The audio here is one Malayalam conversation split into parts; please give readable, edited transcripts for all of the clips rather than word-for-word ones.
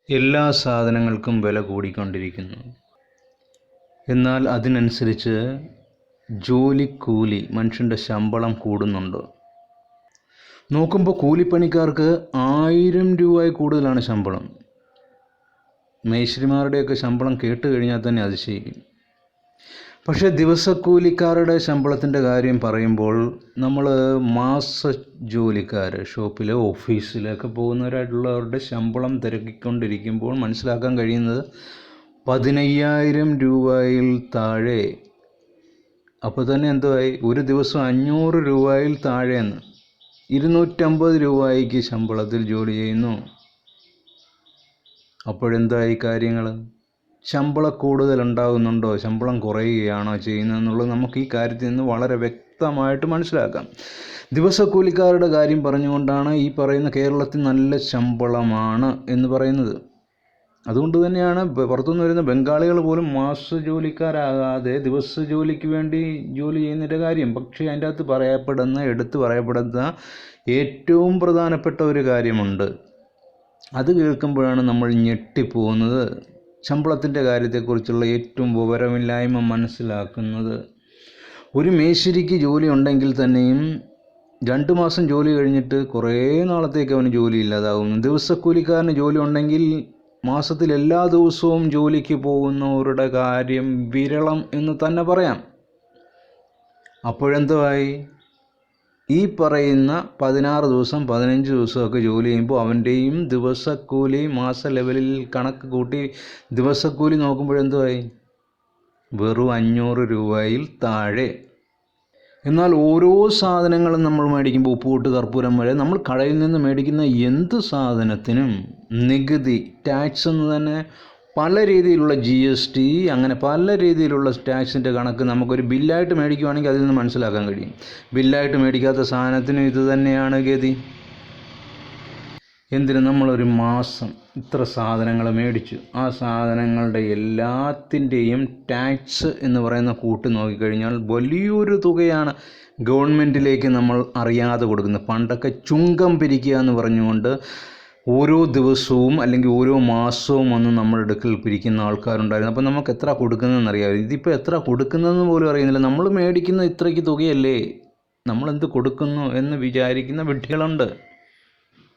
എല്ലാ സാധനങ്ങൾക്കും വില കൂടിക്കൊണ്ടിരിക്കുന്നു. എന്നാൽ അതിനനുസരിച്ച് ജോലിക്കൂലി, മനുഷ്യൻ്റെ ശമ്പളം കൂടുന്നുണ്ടോ? നോക്കുമ്പോൾ കൂലിപ്പണിക്കാർക്ക് 1000 രൂപയിൽ കൂടുതലാണ് ശമ്പളം. മേശരിമാരുടെയൊക്കെ ശമ്പളം കേട്ട് കഴിഞ്ഞാൽ തന്നെ അതിശയിക്കും. പക്ഷേ ദിവസക്കൂലിക്കാരുടെ ശമ്പളത്തിൻ്റെ കാര്യം പറയുമ്പോൾ നമ്മൾ മാസ ജോലിക്കാർ, ഷോപ്പിലോ ഓഫീസിലൊക്കെ പോകുന്നവരായിട്ടുള്ളവരുടെ ശമ്പളം തിരക്കിക്കൊണ്ടിരിക്കുമ്പോൾ മനസ്സിലാക്കാൻ കഴിയുന്നത് 15,000 രൂപയിൽ താഴെ. അപ്പോൾ തന്നെ എന്തുവായി? ഒരു ദിവസം 500 രൂപയിൽ താഴെയെന്ന്. 250 രൂപയ്ക്ക് ശമ്പളത്തിൽ ജോലി ചെയ്യുന്നു. അപ്പോഴെന്തായി കാര്യങ്ങൾ? ശമ്പളം കൂടുതൽ ഉണ്ടാകുന്നുണ്ടോ, ശമ്പളം കുറയുകയാണോ ചെയ്യുന്നതെന്നുള്ളത് നമുക്ക് ഈ കാര്യത്തിൽ നിന്ന് വളരെ വ്യക്തമായിട്ട് മനസ്സിലാക്കാം. ദിവസക്കൂലിക്കാരുടെ കാര്യം പറഞ്ഞുകൊണ്ടാണ് ഈ പറയുന്ന കേരളത്തിൽ നല്ല ശമ്പളമാണ് എന്ന് പറയുന്നത്. അതുകൊണ്ട് തന്നെയാണ് പുറത്തുനിന്ന് വരുന്ന ബംഗാളികൾ പോലും മാസ ജോലിക്കാരാകാതെ ദിവസ ജോലിക്ക് വേണ്ടി ജോലി ചെയ്യുന്നതിൻ്റെ കാര്യം. പക്ഷേ അതിൻ്റെ അകത്ത് എടുത്തു പറയപ്പെടുന്ന ഏറ്റവും പ്രധാനപ്പെട്ട ഒരു കാര്യമുണ്ട്. അത് കേൾക്കുമ്പോഴാണ് നമ്മൾ ഞെട്ടിപ്പോകുന്നത്. ശമ്പളത്തിൻ്റെ കാര്യത്തെക്കുറിച്ചുള്ള ഏറ്റവും വിവരമില്ലായ്മ മനസ്സിലാക്കുന്നത്. ഒരു മേശരിക്ക് ജോലി ഉണ്ടെങ്കിൽ തന്നെയും 2 മാസം ജോലി കഴിഞ്ഞിട്ട് കുറേ നാളത്തേക്ക് അവന് ജോലി ഇല്ലാതാകുന്നു. ദിവസക്കൂലിക്കാരന് ജോലി ഉണ്ടെങ്കിൽ മാസത്തിൽ എല്ലാ ദിവസവും ജോലിക്ക് പോകുന്നവരുടെ കാര്യം വിരളം എന്ന് തന്നെ പറയാം. അപ്പോഴെന്തുവായി? ഈ പറയുന്ന 16 ദിവസം 15 ദിവസമൊക്കെ ജോലി ചെയ്യുമ്പോൾ അവൻ്റെയും ദിവസക്കൂലി മാസ ലെവലിൽ കണക്ക് കൂട്ടി ദിവസക്കൂലി നോക്കുമ്പോഴെന്തുവായി? വെറും 500 രൂപയിൽ താഴെ. എന്നാൽ ഓരോ സാധനങ്ങളും നമ്മൾ മേടിക്കുമ്പോൾ, ഉപ്പുകൂട്ട് കർപ്പൂരം വരെ നമ്മൾ കടയിൽ നിന്ന് മേടിക്കുന്ന എന്ത് സാധനത്തിനും നികുതി, ടാക്സ് എന്ന് തന്നെ പല രീതിയിലുള്ള GST, അങ്ങനെ പല രീതിയിലുള്ള ടാക്സിൻ്റെ കണക്ക് നമുക്കൊരു ബില്ലായിട്ട് മേടിക്കുവാണെങ്കിൽ അതിൽ നിന്ന് മനസ്സിലാക്കാൻ കഴിയും. ബില്ലായിട്ട് മേടിക്കാത്ത സാധനത്തിനും ഇത് തന്നെയാണ് ഗതി. എന്തിന്? നമ്മളൊരു മാസം ഇത്ര സാധനങ്ങൾ മേടിച്ചു, ആ സാധനങ്ങളുടെ എല്ലാത്തിൻ്റെയും ടാക്സ് എന്ന് പറയുന്ന കൂട്ട് നോക്കിക്കഴിഞ്ഞാൽ വലിയൊരു തുകയാണ് ഗവൺമെൻറ്റിലേക്ക് നമ്മൾ അറിയാതെ കൊടുക്കുന്നത്. പണ്ടൊക്കെ ചുങ്കം പിരിക്കുക എന്ന് പറഞ്ഞുകൊണ്ട് ഓരോ ദിവസവും അല്ലെങ്കിൽ ഓരോ മാസവും വന്ന് നമ്മുടെ അടുക്കൽ പിരിക്കുന്ന ആൾക്കാരുണ്ടായിരുന്നു. അപ്പോൾ നമുക്ക് എത്ര കൊടുക്കുന്നതെന്ന് അറിയാമല്ലോ. ഇതിപ്പോൾ എത്ര കൊടുക്കുന്നതെന്ന് പോലും അറിയുന്നില്ല. നമ്മൾ മേടിക്കുന്ന ഇത്രയ്ക്ക് തുകയല്ലേ, നമ്മളെന്ത് കൊടുക്കുന്നു എന്ന് വിചാരിക്കുന്ന വിഡ്ഢികളുണ്ട്.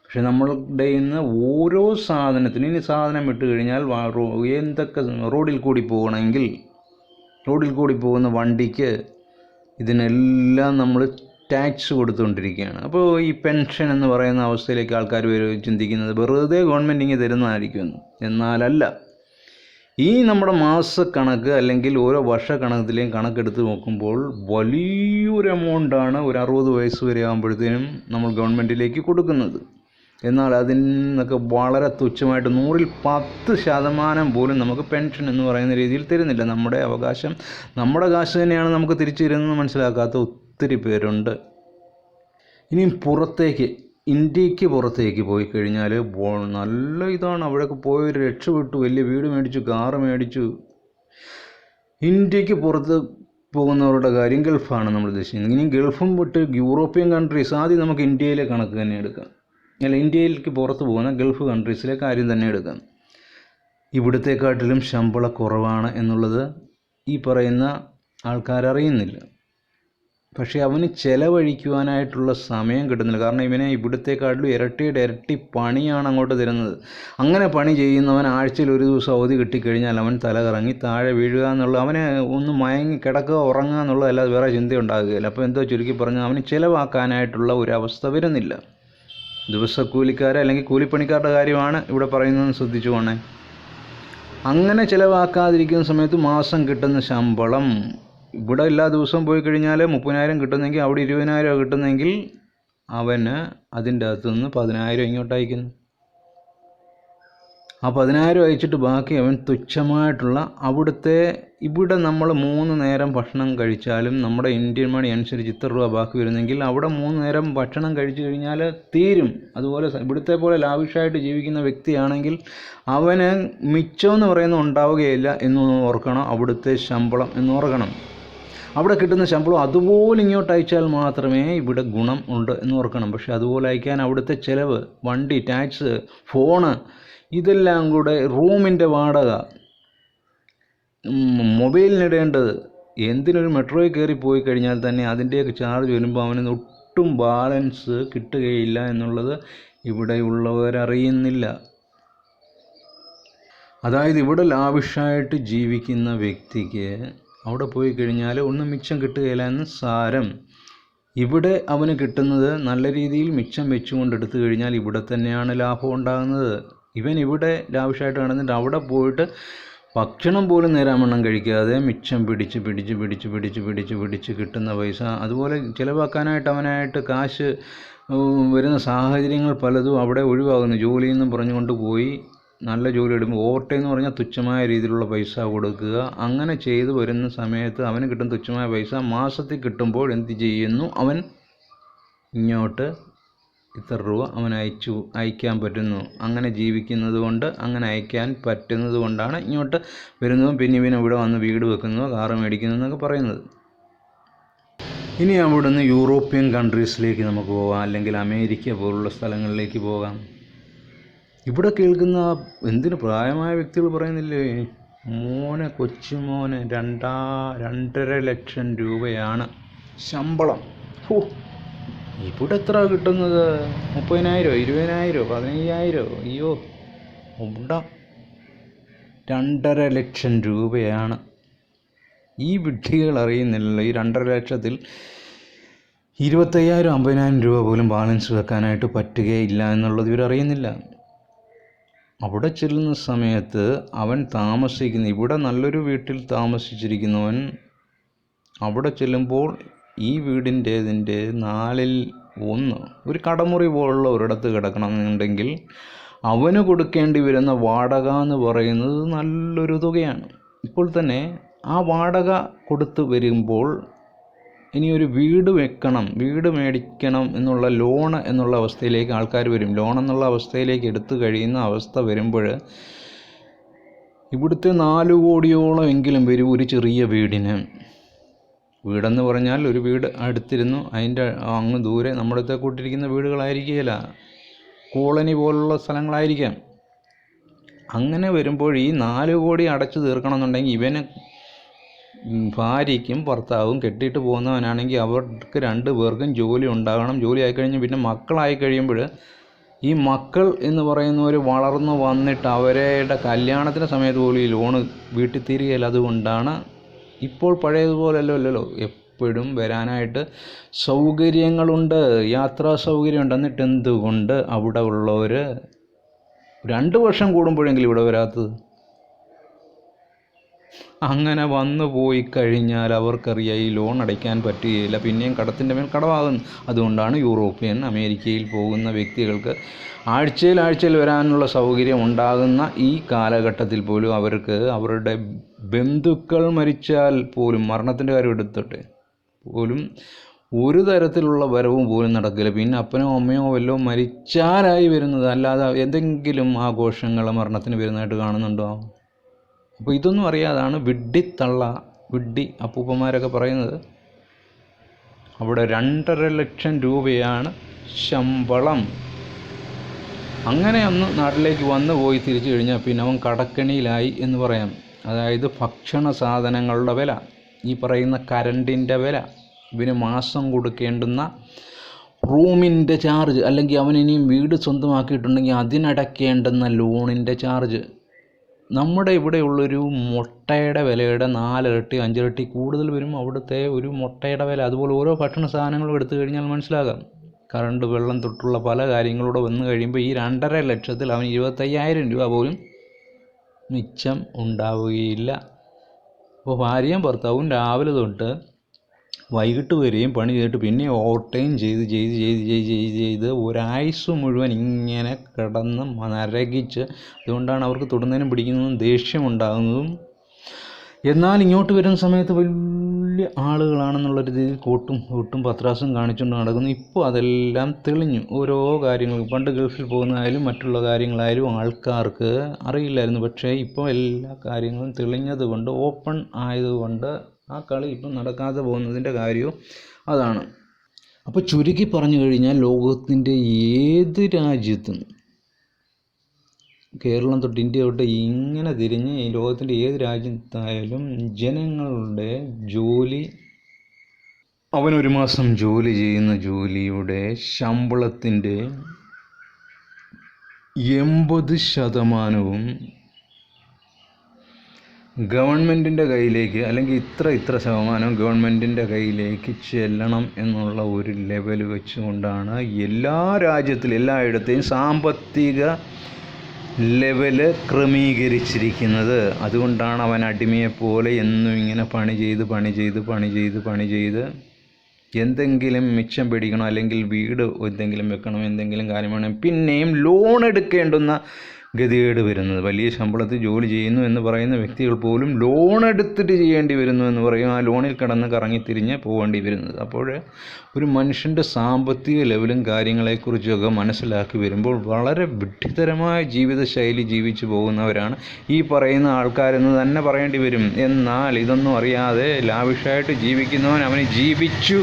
പക്ഷെ നമ്മളുടെ ഇന്ന് ഓരോ സാധനത്തിനും, ഇനി സാധനം വിട്ട് കഴിഞ്ഞാൽ എന്തൊക്കെ റോഡിൽ കൂടി പോകണമെങ്കിൽ, റോഡിൽ കൂടി പോകുന്ന വണ്ടിക്ക് ഇതിനെല്ലാം നമ്മൾ ടാക്സ് കൊടുത്തുകൊണ്ടിരിക്കുകയാണ്. അപ്പോൾ ഈ പെൻഷൻ എന്ന് പറയുന്ന അവസ്ഥയിലേക്ക് ആൾക്കാർ ചിന്തിക്കുന്നത് വെറുതെ ഗവൺമെൻറ് ഇങ്ങനെ തരുന്നതായിരിക്കുമെന്ന്. എന്നാലല്ല. ഈ നമ്മുടെ മാസക്കണക്ക് അല്ലെങ്കിൽ ഓരോ വർഷക്കണക്കിലെയും കണക്കെടുത്ത് നോക്കുമ്പോൾ വലിയൊരു എമൗണ്ടാണ് ഒരു 60 വയസ്സ് വരെ ആകുമ്പോഴത്തേനും നമ്മൾ ഗവൺമെൻറ്റിലേക്ക് കൊടുക്കുന്നത്. എന്നാൽ അതിൽ നിന്നൊക്കെ വളരെ തുച്ഛമായിട്ട് 100ൽ 10% പോലും നമുക്ക് പെൻഷൻ എന്ന് പറയുന്ന രീതിയിൽ തരുന്നില്ല. നമ്മുടെ അവകാശം, നമ്മുടെ കാശ് തന്നെയാണ് നമുക്ക് തിരിച്ചു തരുന്നത് മനസ്സിലാക്കാത്ത ഒത്തിരി പേരുണ്ട്. ഇനിയും പുറത്തേക്ക്, ഇന്ത്യക്ക് പുറത്തേക്ക് പോയി കഴിഞ്ഞാൽ നല്ല ഇതാണ്. അവിടെയൊക്കെ പോയൊരു രക്ഷപ്പെട്ടു, വലിയ വീട് മേടിച്ചു, കാറ് മേടിച്ചു. ഇന്ത്യക്ക് പുറത്ത് പോകുന്നവരുടെ കാര്യം ഗൾഫാണ് നമ്മൾ ഉദ്ദേശിക്കുന്നത്. ഇനി ഗൾഫും വിട്ട് യൂറോപ്യൻ കൺട്രീസ്, ആദ്യം നമുക്ക് ഇന്ത്യയിലെ കണക്ക് തന്നെ എടുക്കാം. ഇന്ത്യയിലേക്ക് പുറത്ത് പോകുന്ന ഗൾഫ് കൺട്രീസിലെ കാര്യം തന്നെ എടുക്കാം. ഇവിടത്തെക്കാട്ടിലും ശമ്പള കുറവാണ് എന്നുള്ളത് ഈ പറയുന്ന ആൾക്കാരറിയുന്നില്ല. പക്ഷേ അവന് ചിലവഴിക്കുവാനായിട്ടുള്ള സമയം കിട്ടുന്നില്ല. കാരണം ഇവനെ ഇവിടത്തെക്കാട്ടിലും ഇരട്ടി പണിയാണ് അങ്ങോട്ട് തരുന്നത്. അങ്ങനെ പണി ചെയ്യുന്നവൻ ആഴ്ചയിൽ ഒരു ദിവസം അവധി കിട്ടിക്കഴിഞ്ഞാൽ അവൻ തല കറങ്ങി താഴെ വീഴുക എന്നുള്ള, അവനെ ഒന്ന് മയങ്ങി കിടക്കുക, ഉറങ്ങുക എന്നുള്ളത് അല്ലാതെ വേറെ ചിന്ത ഉണ്ടാകുകയില്ല. അപ്പോൾ എന്തോ ചുരുക്കി പറഞ്ഞാൽ അവന് ചിലവാക്കാനായിട്ടുള്ള ഒരവസ്ഥ വരുന്നില്ല. ദിവസക്കൂലിക്കാരെ അല്ലെങ്കിൽ കൂലിപ്പണിക്കാരുടെ കാര്യമാണ് ഇവിടെ പറയുന്നതെന്ന് ശ്രദ്ധിച്ചു പോണേ. അങ്ങനെ ചിലവാക്കാതിരിക്കുന്ന സമയത്ത് മാസം കിട്ടുന്ന ശമ്പളം, ഇവിടെ എല്ലാ ദിവസവും പോയി കഴിഞ്ഞാൽ 30,000 കിട്ടുന്നെങ്കിൽ അവിടെ 20,000 കിട്ടുന്നെങ്കിൽ അവന് അതിൻ്റെ അകത്തുനിന്ന് 10,000 ഇങ്ങോട്ട് അയക്കുന്നു. ആ 10,000 അയച്ചിട്ട് ബാക്കി അവൻ തുച്ഛമായിട്ടുള്ള ഇവിടെ നമ്മൾ 3 നേരം ഭക്ഷണം കഴിച്ചാലും നമ്മുടെ ഇന്ത്യൻ മണി അനുസരിച്ച് ഇത്ര രൂപ ബാക്കി വരുന്നെങ്കിൽ അവിടെ 3 നേരം ഭക്ഷണം കഴിച്ചു കഴിഞ്ഞാൽ തീരും. അതുപോലെ ഇവിടുത്തെ പോലെ ലാവിഷായിട്ട് ജീവിക്കുന്ന വ്യക്തിയാണെങ്കിൽ അവന് മിച്ചമെന്ന് പറയുന്നത് ഉണ്ടാവുകയില്ല എന്ന് ഓർക്കണം. അവിടുത്തെ ശമ്പളം എന്ന് ഓർക്കണം. അവിടെ കിട്ടുന്ന ശമ്പളം അതുപോലെ ഇങ്ങോട്ട് അയച്ചാൽ മാത്രമേ ഇവിടെ ഗുണം ഉണ്ട് എന്ന് ഓർക്കണം. പക്ഷെ അതുപോലെ അയക്കാൻ അവിടുത്തെ ചിലവ്, വണ്ടി, ടാക്സ്, ഫോണ്, ഇതെല്ലാം കൂടെ റൂമിൻ്റെ വാടക, മൊബൈലിനിടേണ്ടത്, എന്തിനൊരു മെട്രോയിൽ കയറി പോയി കഴിഞ്ഞാൽ തന്നെ അതിൻ്റെയൊക്കെ ചാർജ് വരുമ്പോൾ അവന് ഒട്ടും ബാലൻസ് കിട്ടുകയില്ല എന്നുള്ളത് ഇവിടെയുള്ളവരറിയുന്നില്ല. അതായത് ഇവിടെ ലാവിഷായിട്ട് ജീവിക്കുന്ന വ്യക്തിക്ക് അവിടെ പോയി കഴിഞ്ഞാൽ ഒന്നും മിച്ചം കിട്ടുകയില്ല എന്ന് സാരം. ഇവിടെ അവന് കിട്ടുന്നത് നല്ല രീതിയിൽ മിച്ചം വെച്ചുകൊണ്ട് എടുത്തു കഴിഞ്ഞാൽ ഇവിടെ തന്നെയാണ് ലാഭം ഉണ്ടാകുന്നത്. ഇവൻ ഇവിടെ ലാവിഷായിട്ട് നടന്നിട്ട് അവിടെ പോയിട്ട് ഭക്ഷണം പോലും നേരാവണ്ണം കഴിക്കാതെ മിച്ചം പിടിച്ച് കിട്ടുന്ന പൈസ അതുപോലെ ചിലവാക്കാനായിട്ട് അവനായിട്ട് കാശ് വരുന്ന സാഹചര്യങ്ങൾ പലതും അവിടെ ഒഴിവാകുന്നു. ജോലിയിൽ നിന്നും പറഞ്ഞുകൊണ്ട് പോയി നല്ല ജോലി എടുക്കുമ്പോൾ ഓവർ ടൈം എന്ന് പറഞ്ഞാൽ തുച്ഛമായ രീതിയിലുള്ള പൈസ കൊടുക്കുക. അങ്ങനെ ചെയ്തു വരുന്ന സമയത്ത് അവന് കിട്ടുന്ന തുച്ഛമായ പൈസ മാസത്തിൽ കിട്ടുമ്പോൾ എന്ത് ചെയ്യുന്നു, അവൻ ഇങ്ങോട്ട് ഇത്ര രൂപ അവൻ അയക്കാൻ പറ്റുന്നു. അങ്ങനെ ജീവിക്കുന്നത് കൊണ്ട്, അങ്ങനെ അയക്കാൻ പറ്റുന്നത് കൊണ്ടാണ് ഇങ്ങോട്ട് വരുന്നതും പിന്നെ ഇവിടെ വന്ന് വീട് വെക്കുന്നതോ കാറ് മേടിക്കുന്നു എന്നൊക്കെ പറയുന്നത്. ഇനി അവിടുന്ന് യൂറോപ്യൻ കൺട്രീസിലേക്ക് നമുക്ക് പോകാം, അല്ലെങ്കിൽ അമേരിക്ക പോലുള്ള സ്ഥലങ്ങളിലേക്ക് പോകാം. ഇവിടെ കേൾക്കുന്ന എന്തിന് പ്രായമായ വ്യക്തികൾ പറയുന്നില്ലേ, മോനെ കൊച്ചുമോന് 2.5 ലക്ഷം രൂപയാണ് ശമ്പളം. ഇവിടെ എത്ര കിട്ടുന്നത്? 30,000, 20,000, 15,000. അയ്യോ, ഇവിടെ 2.5 ലക്ഷം രൂപയാണ്. ഈ വിഡ്ഢികൾ അറിയുന്നില്ലല്ലോ, ഈ 2.5 ലക്ഷത്തിൽ 25,000, 50,000 രൂപ പോലും ബാലൻസ് വെക്കാനായിട്ട് പറ്റുകയില്ല എന്നുള്ളത് ഇവരറിയുന്നില്ല. അവിടെ ചെല്ലുന്ന സമയത്ത് അവൻ താമസിക്കുന്ന, ഇവിടെ നല്ലൊരു വീട്ടിൽ താമസിച്ചിരിക്കുന്നവൻ അവിടെ ചെല്ലുമ്പോൾ ഈ വീടിൻ്റേതിൻ്റെ 1/4 ഒരു കടമുറി പോലുള്ള ഒരിടത്ത് കിടക്കണമെന്നുണ്ടെങ്കിൽ അവന് കൊടുക്കേണ്ടി വരുന്ന വാടക എന്ന് പറയുന്നത് നല്ലൊരു തുകയാണ്. ഇപ്പോൾ തന്നെ ആ വാടക കൊടുത്ത് വരുമ്പോൾ ഇനിയൊരു വീട് വെക്കണം, വീട് മേടിക്കണം എന്നുള്ള ലോണ് എന്നുള്ള അവസ്ഥയിലേക്ക് ആൾക്കാർ വരും. ലോൺ എന്നുള്ള അവസ്ഥയിലേക്ക് എടുത്തു കഴിയുന്ന അവസ്ഥ വരുമ്പോൾ ഇവിടുത്തെ 4 കോടിയോളം എങ്കിലും വരും ഒരു ചെറിയ വീടിന്. വീടെന്ന് പറഞ്ഞാൽ ഒരു വീട് അടുത്തിരുന്നു, അതിൻ്റെ അങ്ങ് ദൂരെ നമ്മുടെ കൂട്ടിരിക്കുന്ന വീടുകളായിരിക്കുകയില്ല, കോളനി പോലുള്ള സ്ഥലങ്ങളായിരിക്കാം. അങ്ങനെ വരുമ്പോൾ ഈ 4 കോടി അടച്ചു തീർക്കണമെന്നുണ്ടെങ്കിൽ ഇവന് ഭാര്യയ്ക്കും ഭർത്താവും കെട്ടിയിട്ട് പോകുന്നവനാണെങ്കിൽ അവർക്ക് 2 പേർക്കും ജോലി ഉണ്ടാകണം. ജോലി ആയിക്കഴിഞ്ഞ് പിന്നെ മക്കളായി കഴിയുമ്പോൾ ഈ മക്കൾ എന്ന് പറയുന്നവർ വളർന്നു വന്നിട്ട് അവരുടെ കല്യാണത്തിൻ്റെ സമയത്ത് പോലും ഈ ലോണ് വീട്ടിൽ തീരുകയില്ല. അതുകൊണ്ടാണ് ഇപ്പോൾ പഴയതുപോലല്ലോ, എപ്പോഴും വരാനായിട്ട് സൗകര്യങ്ങളുണ്ട്, യാത്രാ സൗകര്യമുണ്ട്. എന്നിട്ട് എന്തുകൊണ്ട് അവിടെ ഉള്ളവർ 2 വർഷം കൂടുമ്പോഴെങ്കിലും ഇവിടെ വരാത്തത്? അങ്ങനെ വന്നു പോയി കഴിഞ്ഞാൽ അവർക്കറിയാം ഈ ലോൺ അടയ്ക്കാൻ പറ്റുകയില്ല, പിന്നെയും കടത്തിൻ്റെ മേൽ കടമാകുന്നു. അതുകൊണ്ടാണ് യൂറോപ്യൻ അമേരിക്കയിൽ പോകുന്ന വ്യക്തികൾക്ക് ആഴ്ചയിൽ വരാനുള്ള സൗകര്യം ഉണ്ടാകുന്ന ഈ കാലഘട്ടത്തിൽ പോലും അവർക്ക് അവരുടെ ബന്ധുക്കൾ മരിച്ചാൽ പോലും, മരണത്തിൻ്റെ കാര്യം എടുത്തിട്ട് പോലും ഒരു തരത്തിലുള്ള വരവും പോലും നടക്കില്ല. പിന്നെ അപ്പനോ അമ്മയോ വല്ലതും മരിച്ചാലായി വരുന്നത്, അല്ലാതെ എന്തെങ്കിലും ആഘോഷങ്ങൾ മരണത്തിന് വരുന്നതായിട്ട് കാണുന്നുണ്ടോ? അപ്പോൾ ഇതൊന്നും അറിയാതാണ് വിഡ്ഢി അപ്പൂപ്പന്മാരൊക്കെ പറയുന്നത്. അവിടെ 2.5 ലക്ഷം രൂപയാണ് ശമ്പളം. അങ്ങനെ ഒന്ന് നാട്ടിലേക്ക് വന്നു പോയി തിരിച്ചു കഴിഞ്ഞാൽ പിന്നെ അവൻ കടക്കെണിയിലായി എന്ന് പറയാം. അതായത് ഭക്ഷണ സാധനങ്ങളുടെ വില, ഈ പറയുന്ന കരണ്ടിൻ്റെ വില, ഇവന് മാസം കൊടുക്കേണ്ടുന്ന റൂമിൻ്റെ ചാർജ്, അല്ലെങ്കിൽ അവൻ ഇനിയും വീട് സ്വന്തമാക്കിയിട്ടുണ്ടെങ്കിൽ അതിനടക്കേണ്ടുന്ന ലോണിൻ്റെ ചാർജ്, നമ്മുടെ ഇവിടെയുള്ളൊരു മുട്ടയുടെ വിലയുടെ 4 ഇരട്ടി 5 ഇരട്ടി കൂടുതൽ വരും അവിടുത്തെ ഒരു മുട്ടയുടെ വില. അതുപോലെ ഓരോ ഭക്ഷണ സാധനങ്ങളും എടുത്തു കഴിഞ്ഞാൽ മനസ്സിലാകാം. കറണ്ട്, വെള്ളം തൊട്ടുള്ള പല കാര്യങ്ങളൂടെ വന്നു കഴിയുമ്പോൾ ഈ 2.5 ലക്ഷത്തിൽ അവന് 25,000 രൂപ പോലും മിച്ചം ഉണ്ടാവുകയില്ല. അപ്പോൾ ഭാര്യയും ഭർത്താവും രാവിലെ തൊട്ട് വൈകിട്ട് വരെയും പണി ചെയ്തിട്ട് പിന്നെ ഓവർ ടൈം ചെയ്ത് ഒരാഴ്ച മുഴുവൻ ഇങ്ങനെ കിടന്ന് നരകിച്ച്, അതുകൊണ്ടാണ് അവർക്ക് തൊടുന്നതിനും പിടിക്കുന്നതും ദേഷ്യമുണ്ടാകുന്നതും. എന്നാൽ ഇങ്ങോട്ട് വരുന്ന സമയത്ത് വലിയ ആളുകളാണെന്നുള്ള രീതിയിൽ കോട്ടും പത്രാസും കാണിച്ചുകൊണ്ട് നടക്കുന്നു. ഇപ്പോൾ അതെല്ലാം തെളിഞ്ഞു. ഓരോ കാര്യങ്ങൾ പണ്ട് ഗൾഫിൽ പോകുന്നതായാലും മറ്റുള്ള കാര്യങ്ങളായാലും ആൾക്കാർക്ക് അറിയില്ലായിരുന്നു. പക്ഷേ ഇപ്പോൾ എല്ലാ കാര്യങ്ങളും തെളിഞ്ഞത് കൊണ്ട്, ഓപ്പൺ ആയതുകൊണ്ട് ആ കളി ഇപ്പം നടക്കാതെ പോകുന്നതിൻ്റെ കാര്യവും അതാണ്. അപ്പോൾ ചുരുക്കി പറഞ്ഞു കഴിഞ്ഞാൽ ലോകത്തിൻ്റെ ഏത് രാജ്യത്തും കേരളം തൊട്ട് ഇന്ത്യ തൊട്ട് ഇങ്ങനെ തിരിഞ്ഞ് ഈ ലോകത്തിൻ്റെ ഏത് രാജ്യത്തായാലും ജനങ്ങളുടെ ജോലി, അവനൊരു മാസം ജോലി ചെയ്യുന്ന ജോലിയുടെ ശമ്പളത്തിൻ്റെ 80% ഗവൺമെൻറ്റിൻ്റെ കയ്യിലേക്ക്, അല്ലെങ്കിൽ ഇത്ര ശതമാനം ഗവൺമെൻറ്റിൻ്റെ കയ്യിലേക്ക് ചെല്ലണം എന്നുള്ള ഒരു ലെവൽ വെച്ചുകൊണ്ടാണ് എല്ലാ രാജ്യത്തിലും എല്ലായിടത്തെയും സാമ്പത്തിക ലെവല് ക്രമീകരിച്ചിരിക്കുന്നത്. അതുകൊണ്ടാണ് അവൻ അടിമയെപ്പോലെ എന്നും ഇങ്ങനെ പണി ചെയ്ത് എന്തെങ്കിലും മിച്ചം പിടിക്കണം, അല്ലെങ്കിൽ വീട് എന്തെങ്കിലും വെക്കണം, എന്തെങ്കിലും കാര്യം വേണം, പിന്നെയും ലോൺ എടുക്കേണ്ടുന്ന ഗതികേട് വരുന്നത്. വലിയ ശമ്പളത്തിൽ ജോലി ചെയ്യുന്നു എന്ന് പറയുന്ന വ്യക്തികൾ പോലും ലോൺ എടുത്തിട്ട് ചെയ്യേണ്ടി വരുന്നു എന്ന് പറയും. ആ ലോണിൽ കിടന്ന് കറങ്ങിത്തിരിഞ്ഞ് പോകേണ്ടി വരുന്നത്. അപ്പോൾ ഒരു മനുഷ്യൻ്റെ സാമ്പത്തിക ലെവലും കാര്യങ്ങളെക്കുറിച്ചൊക്കെ മനസ്സിലാക്കി വരുമ്പോൾ വളരെ വിഡ്ഢിതരമായ ജീവിതശൈലി ജീവിച്ചു പോകുന്നവരാണ് ഈ പറയുന്ന ആൾക്കാരെന്ന് തന്നെ പറയേണ്ടി വരും. എന്നാൽ ഇതൊന്നും അറിയാതെ ലാവിഷായിട്ട് ജീവിക്കുന്നവൻ അവന് ജീവിച്ചു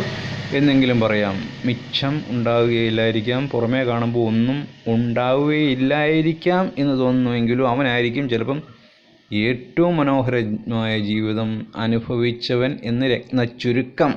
എന്നെങ്കിലും പറയാം. മിച്ചം ഉണ്ടാവുകയില്ലായിരിക്കാം, പുറമേ കാണുമ്പോൾ ഒന്നും ഉണ്ടാവുകയില്ലായിരിക്കാം എന്ന് തോന്നുന്നുവെങ്കിലും അവനായിരിക്കും ചിലപ്പം ഏറ്റവും മനോഹരമായ ജീവിതം അനുഭവിച്ചവൻ എന്ന് രത്നച്ചുരുക്കം.